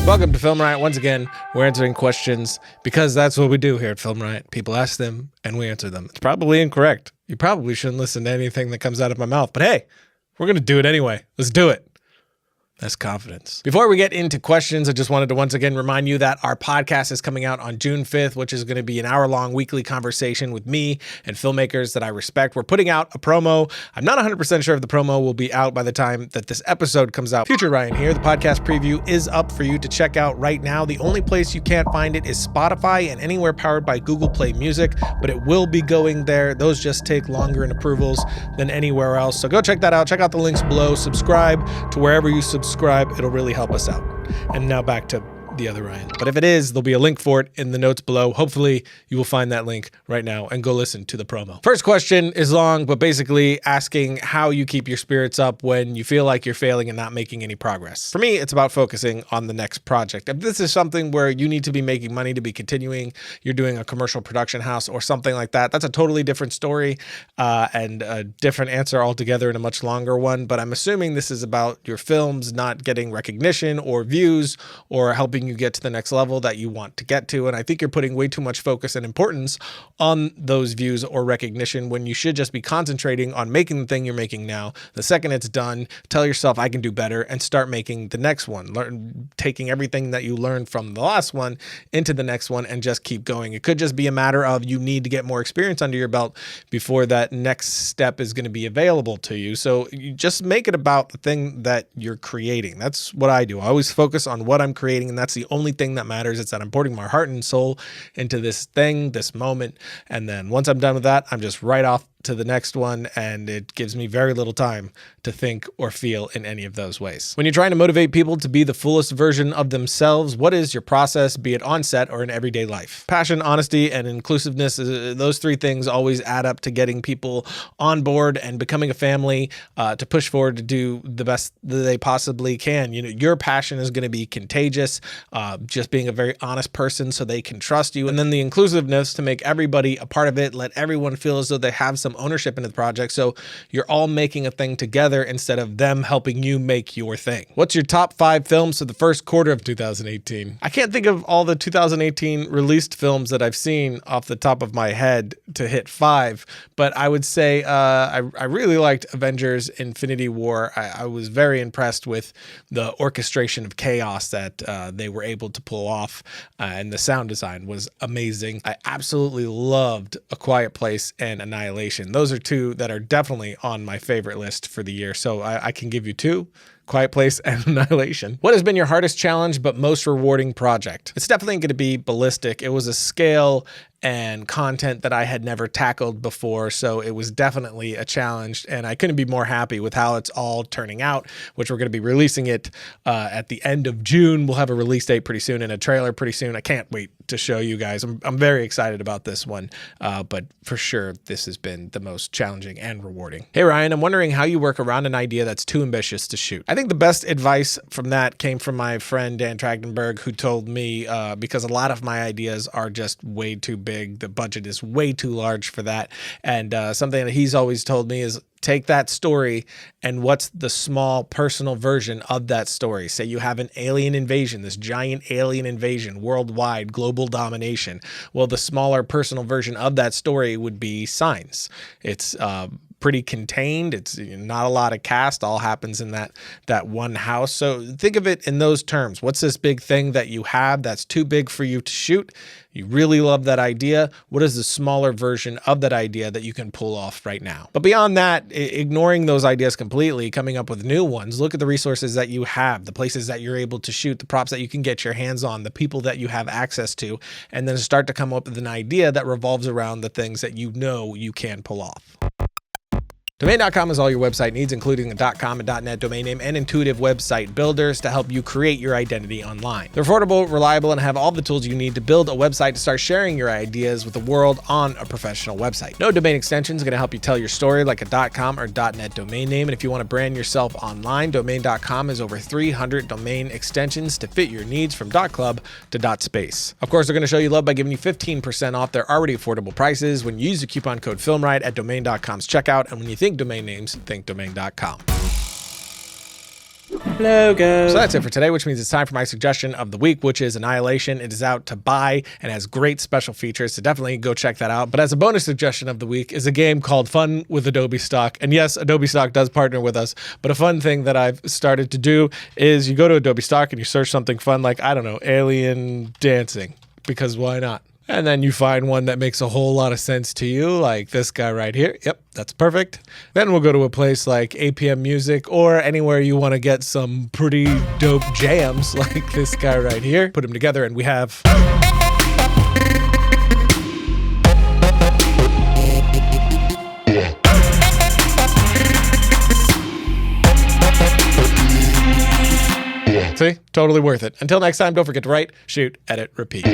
Welcome to Film Riot. Once again, we're answering questions because that's what we do here at Film Riot. People ask them and we answer them. It's probably incorrect. You probably shouldn't listen to anything that comes out of my mouth, but hey, we're going to do it anyway. Let's do it. That's confidence. Before we get into questions, I just wanted to once again remind you that our podcast is coming out on June 5th, which is going to be an hour-long weekly conversation with me and filmmakers that I respect. We're putting out a promo. I'm not 100% sure if the promo will be out by the time that this episode comes out. Future Ryan here. The podcast preview is up for you to check out right now. The only place you can't find it is Spotify and anywhere powered by Google Play Music, but it will be going there. Those just take longer in approvals than anywhere else. So go check that out. Check out the links below. Subscribe to wherever you subscribe. It'll really help us out. And now back to the other Ryan. But if it is, there'll be a link for it in the notes below. Hopefully you will find that link right now and go listen to the promo. First question is long, but basically asking how you keep your spirits up when you feel like you're failing and not making any progress. For me, it's about focusing on the next project. If this is something where you need to be making money to be continuing, you're doing a commercial production house or something like that, that's a totally different story and a different answer altogether and a much longer one. But I'm assuming this is about your films not getting recognition or views or helping you get to the next level that you want to get to. And I think you're putting way too much focus and importance on those views or recognition when you should just be concentrating on making the thing you're making now. The second it's done, tell yourself I can do better and start making the next one. Taking everything that you learned from the last one into the next one and just keep going. It could just be a matter of you need to get more experience under your belt before that next step is going to be available to you. So you just make it about the thing that you're creating. That's what I do. I always focus on what I'm creating, and that's the only thing that matters. It's that I'm putting my heart and soul into this thing, this moment. And then once I'm done with that, I'm just right off to the next one, and it gives me very little time to think or feel in any of those ways. When you're trying to motivate people to be the fullest version of themselves, what is your process, be it on set or in everyday life? Passion, honesty, and inclusiveness, those three things always add up to getting people on board and becoming a family to push forward to do the best that they possibly can. You know, your passion is going to be contagious, just being a very honest person so they can trust you. And then the inclusiveness to make everybody a part of it, let everyone feel as though they have some ownership in the project, so you're all making a thing together instead of them helping you make your thing. What's your top 5 films for the first quarter of 2018? I can't think of all the 2018 released films that I've seen off the top of my head to hit 5, but I would say I really liked Avengers Infinity War. I was very impressed with the orchestration of chaos that they were able to pull off, and the sound design was amazing. I absolutely loved A Quiet Place and Annihilation. Those are two that are definitely on my favorite list for the year. So I can give you 2. Quiet Place and Annihilation. What has been your hardest challenge but most rewarding project? It's definitely going to be Ballistic. It was a scale and content that I had never tackled before, so it was definitely a challenge, and I couldn't be more happy with how it's all turning out, which we're going to be releasing it at the end of June. We'll have a release date pretty soon and a trailer pretty soon. I can't wait to show you guys. I'm very excited about this one, but for sure, this has been the most challenging and rewarding. Hey Ryan, I'm wondering how you work around an idea that's too ambitious to shoot. I think the best advice from that came from my friend Dan Trachtenberg, who told me, because a lot of my ideas are just way too big, the budget is way too large for that, and something that he's always told me is take that story and what's the small personal version of that story. Say you have an alien invasion, this giant alien invasion, worldwide, global domination. Well, the smaller personal version of that story would be Signs. It's pretty contained. It's not a lot of cast. All happens in that one house. So think of it in those terms. What's this big thing that you have that's too big for you to shoot? You really love that idea. What is the smaller version of that idea that you can pull off right now? But beyond that, ignoring those ideas completely, coming up with new ones, look at the resources that you have, the places that you're able to shoot, the props that you can get your hands on, the people that you have access to, and then start to come up with an idea that revolves around the things that you know you can pull off. Domain.com is all your website needs, including a .com and .net domain name and intuitive website builders to help you create your identity online. They're affordable, reliable, and have all the tools you need to build a website to start sharing your ideas with the world on a professional website. No domain extension is going to help you tell your story like a .com or .net domain name. And if you want to brand yourself online, Domain.com has over 300 domain extensions to fit your needs from .club to .space. Of course, they're going to show you love by giving you 15% off their already affordable prices when you use the coupon code FilmRiot at Domain.com's checkout. And when you think domain names, think Domain.com. Logo. So that's it for today, which means it's time for my suggestion of the week, which is Annihilation. It is out to buy and has great special features, so definitely go check that out. But as a bonus suggestion of the week is a game called Fun with Adobe Stock. And yes, Adobe Stock does partner with us, but a fun thing that I've started to do is you go to Adobe Stock and you search something fun like, I don't know, alien dancing, because why not? And then you find one that makes a whole lot of sense to you, like this guy right here. Yep, that's perfect. Then we'll go to a place like APM Music or anywhere you want to get some pretty dope jams like this guy right here. Put them together and we have... See? Totally worth it. Until next time, don't forget to write, shoot, edit, repeat.